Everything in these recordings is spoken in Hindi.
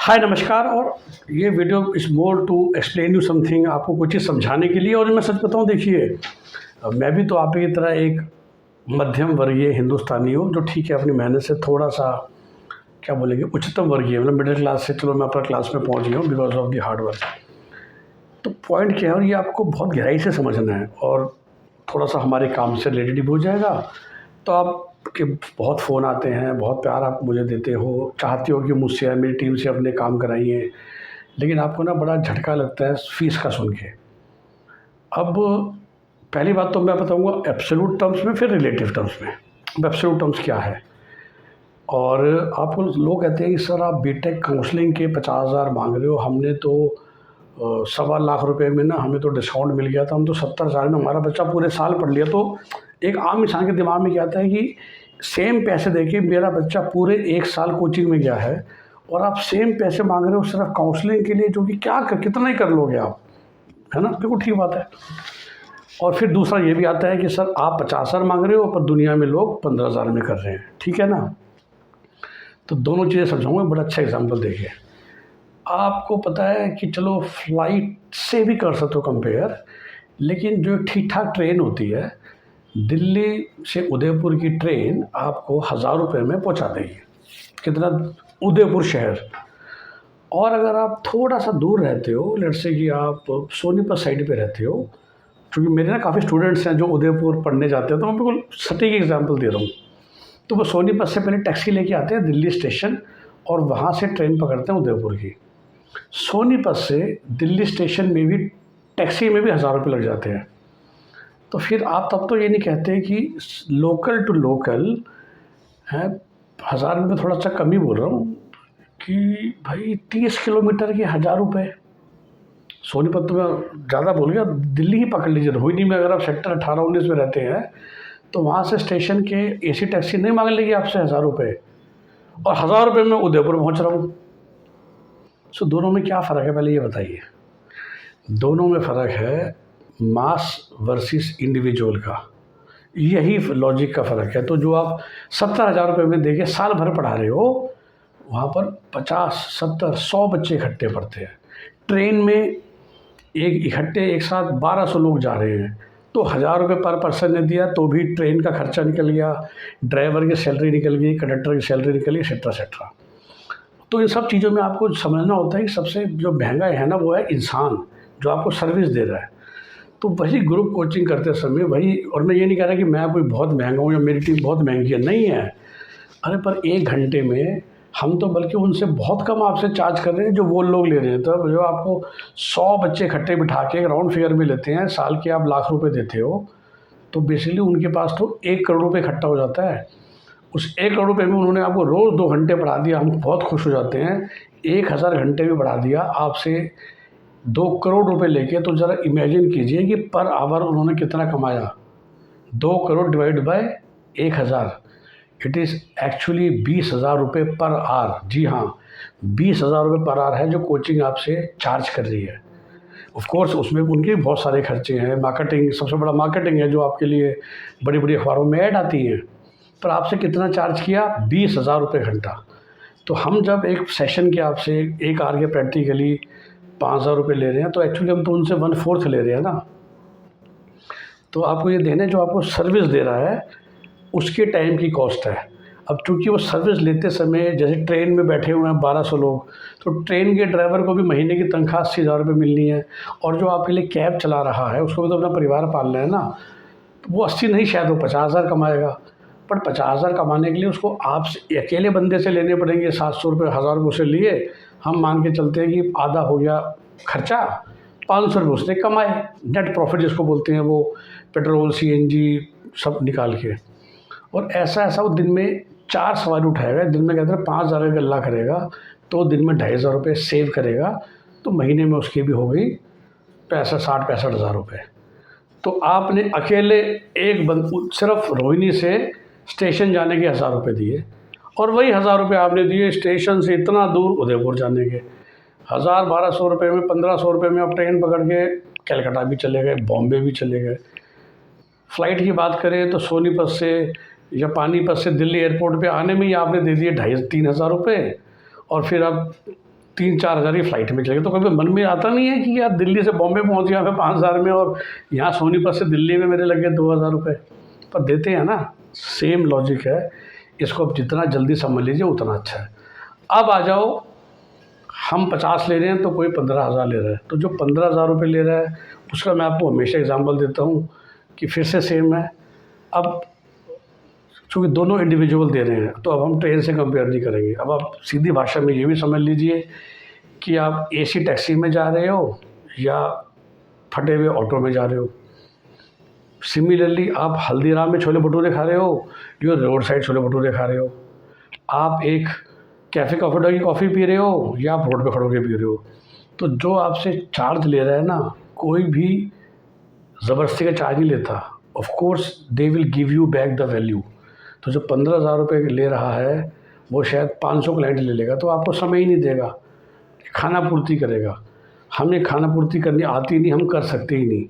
हाय नमस्कार। और ये video is more to explain you something, आपको कुछ चीज़ समझाने के लिए। और मैं सच बताऊँ, देखिए मैं भी तो आप ही की तरह एक मध्यम वर्गीय हिंदुस्तानी हूँ, जो ठीक है अपनी मेहनत से थोड़ा सा क्या बोलेंगे उच्चतम वर्गीय, मतलब मिडिल क्लास से चलो मैं अपर क्लास में पहुँच गया हूँ because of the hard work. तो पॉइंट क्या है, और ये आपको बहुत गहराई से समझना है और थोड़ा सा हमारे काम से रिलेटेड भी हो जाएगा। तो आपके बहुत फ़ोन आते हैं, बहुत प्यार आप मुझे देते हो, चाहते हो कि मुझसे या मेरी टीम से अपने काम कराइए, लेकिन आपको ना बड़ा झटका लगता है फ़ीस का सुन के। अब पहली बात तो मैं बताऊंगा एब्सोल्यूट टर्म्स में, फिर रिलेटिव टर्म्स में। अब एब्सोल्यूट टर्म्स क्या है, और आपको लोग कहते हैं कि सर आप बीटेक काउंसलिंग के 50,000 मांग रहे हो, हमने तो 1.25 लाख रुपए में ना हमें तो डिस्काउंट मिल गया था, हम तो 70,000 में हमारा बच्चा पूरे साल पढ़ लिया। तो एक आम इंसान के दिमाग में क्या आता है कि सेम पैसे देके मेरा बच्चा पूरे 1 साल कोचिंग में गया है और आप सेम पैसे मांग रहे हो सिर्फ काउंसलिंग के लिए, जो कि कितना ही कर लोगे आप, है ना। बिल्कुल ठीक बात है। और फिर दूसरा ये भी आता है कि सर आप 50,000 मांग रहे हो पर दुनिया में लोग 15,000 में कर रहे हैं, ठीक है ना। तो दोनों चीज़ें समझाऊंगा, बड़ा अच्छा एग्जाम्पल देखिए। आपको पता है कि चलो फ्लाइट से भी कर सकते हो कंपेयर, लेकिन जो ठीक ठाक ट्रेन होती है, दिल्ली से उदयपुर की ट्रेन आपको 1,000 रुपये में पहुंचा देगी। कितना? उदयपुर शहर। और अगर आप थोड़ा सा दूर रहते हो, लेट्स से कि आप सोनीपत साइड पे रहते हो, क्योंकि मेरे ना काफ़ी स्टूडेंट्स हैं जो उदयपुर पढ़ने जाते हैं, तो मैं बिल्कुल सटीक एग्जांपल दे रहा हूँ। तो वो सोनीपत से पहले टैक्सी लेके आते हैं दिल्ली स्टेशन और वहाँ से ट्रेन पकड़ते हैं उदयपुर की। सोनीपत से दिल्ली स्टेशन में भी टैक्सी में भी 1,000 रुपये लग जाते हैं। तो फिर आप तब तो ये नहीं कहते कि लोकल टू लोकल है, 1,000 में थोड़ा सा कम ही बोल रहा हूँ कि भाई 30 किलोमीटर के 1,000 रुपये। सोनीपत तो मैं ज़्यादा बोल गया, दिल्ली ही पकड़ लीजिए। रोहिणी में अगर आप सेक्टर 18-19 में रहते हैं तो वहाँ से स्टेशन के एसी टैक्सी नहीं मांग लेगी आपसे 1,000 रुपये, और 1,000 रुपये में उदयपुर पहुँच रहा हूँ। सो दोनों में क्या फ़र्क है, पहले ये बताइए। दोनों में फ़र्क है मास वर्सेस इंडिविजुअल का, यही लॉजिक का फ़र्क है। तो जो आप 70,000 रुपये में देके साल भर पढ़ा रहे हो, वहाँ पर 50, 70, 100 बच्चे इकट्ठे पढ़ते हैं। ट्रेन में एक इकट्ठे एक साथ 1,200 लोग जा रहे हैं, तो 1,000 रुपये पर पर्सन ने दिया तो भी ट्रेन का खर्चा निकल गया, ड्राइवर की सैलरी निकल गई, कंडक्टर की सैलरी निकल गई, एक्सेट्रा एक्सेट्रा। तो इन सब चीज़ों में आपको समझना होता है कि सबसे जो महंगा है ना, वो है इंसान जो आपको सर्विस दे रहा है। तो वही ग्रुप कोचिंग करते समय वही, और मैं ये नहीं कह रहा कि मैं कोई बहुत महंगा हूँ या मेरी टीम बहुत महंगी है, नहीं है। अरे पर 1 घंटे में हम तो बल्कि उनसे बहुत कम आपसे चार्ज कर रहे हैं जो वो लोग ले रहे हैं। तो जो आपको 100 बच्चे इकट्ठे बिठा के एक राउंड फिगर में लेते हैं, साल के आप लाख रुपए देते हो, तो बेसिकली उनके पास तो 1 करोड़ रुपये इकट्ठा हो जाता है। उस 1 करोड़ रुपये में उन्होंने आपको रोज़ 2 घंटे पढ़ा दिया, हम बहुत खुश हो जाते हैं। 1,000 घंटे भी बढ़ा दिया आपसे 2 करोड़ रुपए लेके, तो ज़रा इमेजिन कीजिए कि पर आवर उन्होंने कितना कमाया। 2 crore divide by 1,000, it is actually 20,000 रुपये पर आवर। जी हाँ, 20,000 रुपये पर आवर है जो कोचिंग आपसे चार्ज कर रही है। ऑफ कोर्स उसमें उनके भी बहुत सारे खर्चे हैं, मार्केटिंग सबसे बड़ा मार्केटिंग है जो आपके लिए बड़ी बड़ी अखबारों में ऐड आती हैं। पर आपसे कितना चार्ज किया? 20,000 रुपये घंटा। तो हम जब एक सेशन के आपसे 1 आवर के प्रैक्टिकली 5,000 रुपये ले रहे हैं, तो एक्चुअली हम तो उनसे 1/4 ले रहे हैं ना। तो आपको ये देना है, जो आपको सर्विस दे रहा है उसके टाइम की कॉस्ट है। अब चूँकि वो सर्विस लेते समय, जैसे ट्रेन में बैठे हुए हैं 1,200 लोग, तो ट्रेन के ड्राइवर को भी महीने की तनख्वाह 80,000 रुपये मिलनी है, और जो आपके लिए कैब चला रहा है उसको भी तो अपना परिवार पालना है ना। तो वो 80 नहीं, शायद वो 50,000 कमाएगा, पर 50,000 कमाने के लिए उसको आपसे अकेले बंदे से लेने पड़ेंगे 700 रुपये, 1,000 रुपये उसे लिए। हम मान के चलते हैं कि आधा हो गया खर्चा, 500 रुपये उसने कमाए, नेट प्रॉफिट जिसको बोलते हैं, वो पेट्रोल सीएनजी सब निकाल के। और ऐसा ऐसा वो दिन में 4 सवारी उठाएगा, दिन में कहते हैं 5,000 का गल्ला करेगा, तो दिन में 2,500 रुपये सेव करेगा, तो महीने में उसकी भी हो गई 60-65 हज़ार रुपये। तो आपने अकेले एक सिर्फ रोहिणी से स्टेशन जाने के 1,000 रुपये दिए, और वही 1,000 रुपये आपने दिए स्टेशन से इतना दूर उदयपुर जाने के। 1,000-1,200 रुपये में, 1,500 रुपये में आप ट्रेन पकड़ के कलकत्ता भी चले गए, बॉम्बे भी चले गए। फ़्लाइट की बात करें तो सोनीपत से या पानीपत से दिल्ली एयरपोर्ट पे आने में ही आपने दे दिए 2,500-3,000 रुपये, और फिर अब 3-4 हज़ार की फ़्लाइट में चले गए। तो कभी मन में आता नहीं है कि यार दिल्ली से बॉम्बे पहुँच गया मैं 5 हज़ार में, और यहाँ सोनीपत से दिल्ली में मेरे लगे 2 हज़ार रुपये, पर देते हैं ना। सेम लॉजिक है, इसको आप जितना जल्दी समझ लीजिए उतना अच्छा है। अब आ जाओ, हम 50 ले रहे हैं तो कोई 15,000 ले रहा है, तो जो 15,000 रुपये ले रहा है उसका मैं आपको हमेशा एग्जांपल देता हूँ कि फिर से सेम है। अब चूँकि दोनों इंडिविजुअल दे रहे हैं तो अब हम ट्रेन से कंपेयर नहीं करेंगे। अब आप सीधी भाषा में ये भी समझ लीजिए कि आप एसी टैक्सी में जा रहे हो या फटे हुए ऑटो में जा रहे हो। सिमिलरली आप हल्दीराम में छोले भटूरे खा रहे हो या रोड साइड छोले भटूरे खा रहे हो। आप एक कैफ़े कॉफ़ी की कॉफ़ी पी रहे हो या आप रोड पे खड़े होकर पी रहे हो। तो जो आपसे चार्ज ले रहा है ना, कोई भी ज़बरदस्ती का चार्ज नहीं लेता। Of course they will give you back the value. तो जो 15,000 रुपये ले रहा है वो शायद 500 क्लाइंट ले लेगा, तो आपको समय ही नहीं देगा, खाना पूर्ति करेगा। हमें खाना पूर्ति करनी आती नहीं, हम कर सकते ही नहीं,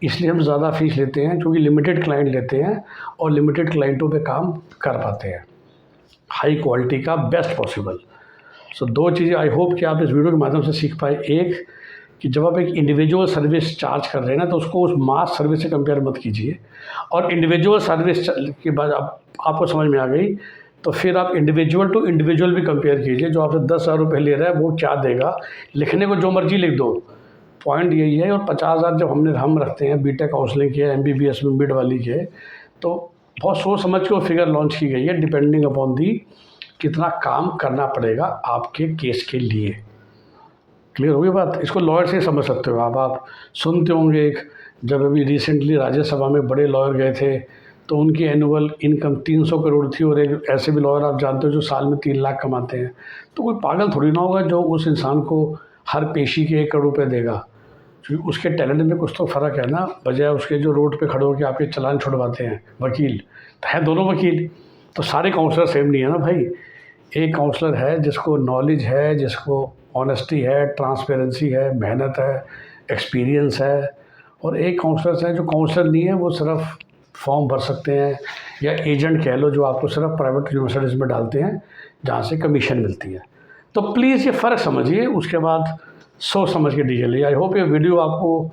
इसलिए हम ज़्यादा फीस लेते हैं, क्योंकि लिमिटेड क्लाइंट लेते हैं और लिमिटेड क्लाइंटों पे काम कर पाते हैं हाई क्वालिटी का, बेस्ट पॉसिबल। सो 2 चीज़ें आई होप कि आप इस वीडियो के माध्यम से सीख पाए। एक कि जब आप एक इंडिविजुअल सर्विस चार्ज कर रहे हैं ना, तो उसको उस मास सर्विस से कंपेयर मत कीजिए, और इंडिविजुअल सर्विस के बाद आपको समझ में आ गई तो फिर आप इंडिविजुअल टू इंडिविजुअल भी कंपेयर कीजिए। जो आपसे 10,000 रुपये ले रहा है वो क्या देगा, लिखने को जो मर्जी लिख दो, पॉइंट यही है। और 50,000 जब हम रखते हैं बीटेक काउंसलिंग के, MBBS में मिड वाली के, तो बहुत सोच समझ के वो फिगर लॉन्च की गई है, डिपेंडिंग अपॉन दी कितना काम करना पड़ेगा आपके केस के लिए। क्लियर होगी बात? इसको लॉयर से ही समझ सकते हो आप सुनते होंगे, एक जब अभी रिसेंटली राज्यसभा में बड़े लॉयर गए थे तो उनकी एनुअल इनकम 300 करोड़ थी, और एक ऐसे भी लॉयर आप जानते हो जो साल में 3 लाख कमाते हैं। तो कोई पागल थोड़ी ना होगा जो उस इंसान को हर पेशी के 1 करोड़ रुपये देगा, क्योंकि उसके टैलेंट में कुछ तो फ़र्क है ना, बजाय उसके जो रोड पे खड़े होकर आपके चालान छुड़वाते हैं वकील। तो है दोनों वकील, तो सारे काउंसलर सेम नहीं है ना भाई। एक काउंसलर है जिसको नॉलेज है, जिसको ऑनेस्टी है, ट्रांसपेरेंसी है, मेहनत है, एक्सपीरियंस है, और एक काउंसलर है जो काउंसलर नहीं है, वो सिर्फ फॉर्म भर सकते हैं, या एजेंट कह लो जो आपको सिर्फ प्राइवेट यूनिवर्सिटीज़ में डालते हैं जहाँ से कमीशन मिलती है। तो प्लीज़ ये फ़र्क समझिए, उसके बाद सोच समझ के डिसीजन लीजिए। आई होप ये वीडियो आपको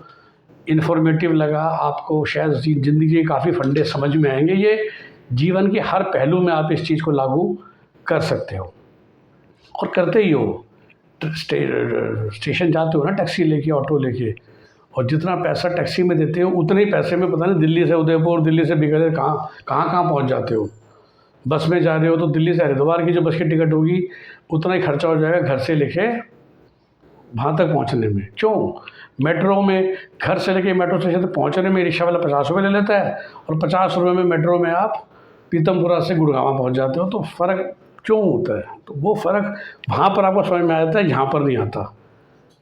इन्फॉर्मेटिव लगा, आपको शायद ज़िंदगी के काफ़ी फंडे समझ में आएंगे। ये जीवन के हर पहलू में आप इस चीज़ को लागू कर सकते हो और करते ही हो। स्टेशन जाते हो ना टैक्सी लेके, ऑटो लेके, और जितना पैसा टैक्सी में देते हो उतने ही पैसे में पता नहीं दिल्ली से उदयपुर, दिल्ली से बीकानेर कहाँ पहुँच जाते हो। बस में जा रहे हो तो दिल्ली से हरिद्वार की जो बस की टिकट होगी उतना ही खर्चा हो जाएगा घर से लेके वहाँ तक पहुँचने में। क्यों? मेट्रो में घर से लेके मेट्रो स्टेशन तक पहुँचने में रिक्शा वाला 50 रुपये ले लेता है, और 50 रुपये में मेट्रो में आप पीतमपुरा से गुड़गांव पहुँच जाते हो। तो फ़र्क क्यों होता है? तो वो फ़र्क वहाँ पर आपको समझ में आ जाता है, यहाँ पर नहीं आता।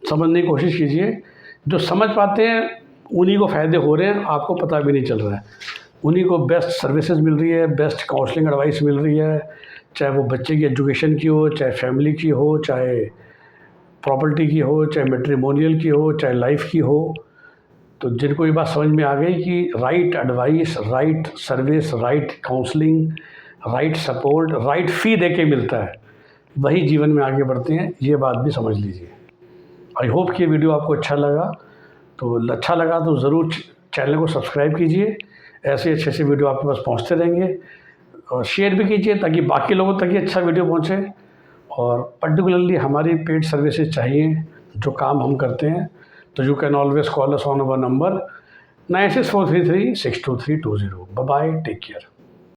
समझने की कोशिश कीजिए, जो समझ पाते हैं उन्हीं को फ़ायदे हो रहे हैं, आपको पता भी नहीं चल रहा है। उन्हीं को बेस्ट सर्विसेज मिल रही है, बेस्ट काउंसलिंग एडवाइस मिल रही है, चाहे वो बच्चे की एजुकेशन की हो, चाहे फैमिली की हो, चाहे प्रॉपर्टी की हो, चाहे मैट्रिमोनियल की हो, चाहे लाइफ की हो। तो जिनको ये बात समझ में आ गई कि right advice, right service, right counselling, right support, right fee दे के मिलता है, वही जीवन में आगे बढ़ते हैं, ये बात भी समझ लीजिए। आई होप कि ये वीडियो आपको अच्छा लगा तो ज़रूर चैनल को सब्सक्राइब कीजिए। ऐसे अच्छे वीडियो आपके पास पहुंचते रहेंगे, और शेयर भी कीजिए ताकि बाकी लोगों तक ये अच्छा वीडियो पहुंचे। और पर्टिकुलरली हमारी पेड सर्विसेज चाहिए जो काम हम करते हैं, तो you can always call us on our number 9643362320। Bye bye, take care.